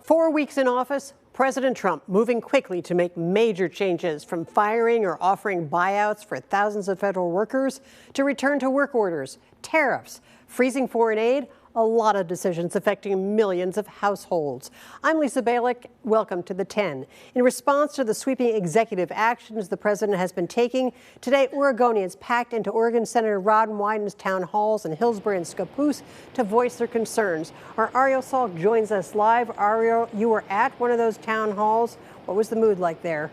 4 weeks in office, President Trump moving quickly to make major changes, from firing or offering buyouts for thousands of federal workers to return to work orders, tariffs, freezing foreign aid, a lot of decisions affecting millions of households. I'm Lisa Balick. Welcome to the 10. In response to the sweeping executive actions the president has been taking, today Oregonians packed into Oregon Senator Wyden's town halls in Hillsborough and Scappoose to voice their concerns. Our Ariel Salk joins us live. Ariel, you were at one of those town halls. What was the mood like there?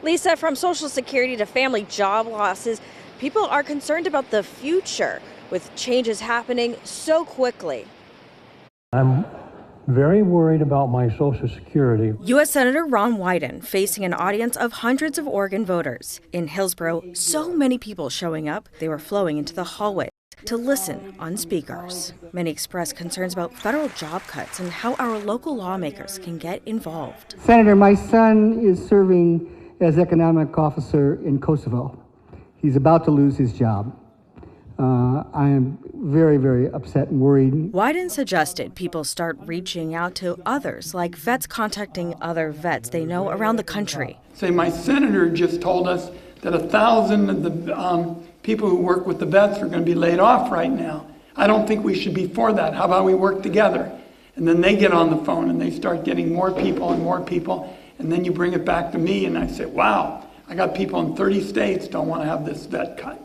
Lisa, from Social Security to family job losses, people are concerned about the future, with changes happening so quickly. I'm very worried about my Social Security. U.S. Senator Wyden facing an audience of hundreds of Oregon voters. In Hillsborough, so many people showing up, they were flowing into the hallway to listen on speakers. Many expressed concerns about federal job cuts and how our local lawmakers can get involved. Senator, my son is serving as economic officer in Kosovo. He's about to lose his job. I am very, very upset and worried. Wyden suggested people start reaching out to others, like vets contacting other vets they know around the country. Say, my senator just told us that 1,000 of the people who work with the vets are going to be laid off right now. I don't think we should be for that. How about we work together? And then they get on the phone and they start getting more people, and then you bring it back to me and I say, wow, I got people in 30 states don't want to have this vet cut.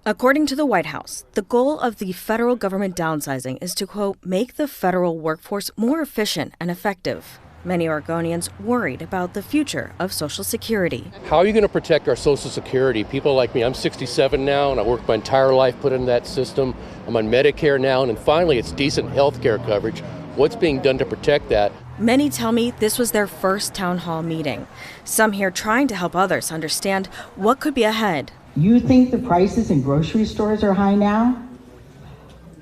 According to the White House, the goal of the federal government downsizing is to, quote, make the federal workforce more efficient and effective. Many Oregonians worried about the future of Social Security. How are you going to protect our Social Security? People like me, I'm 67 now, and I worked my entire life put in that system. I'm on Medicare now, and then finally it's decent health care coverage. What's being done to protect that? Many tell me this was their first town hall meeting. Some here trying to help others understand what could be ahead. You think the prices in grocery stores are high now?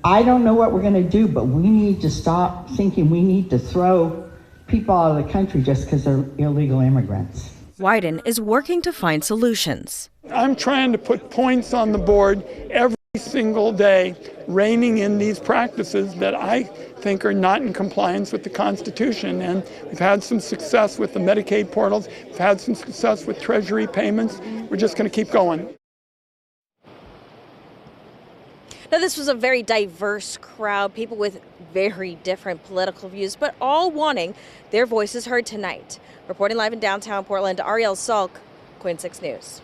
I don't know what we're going to do, but we need to stop thinking we need to throw people out of the country just because they're illegal immigrants. Wyden is working to find solutions. I'm trying to put points on the board every single day, reining in these practices that I think are not in compliance with the Constitution. And we've had some success with the Medicaid portals. We've had some success with Treasury payments. We're just going to keep going. Now, this was a very diverse crowd, people with very different political views, but all wanting their voices heard tonight. Reporting live in downtown Portland, Ariel Salk, Quinn 6 News.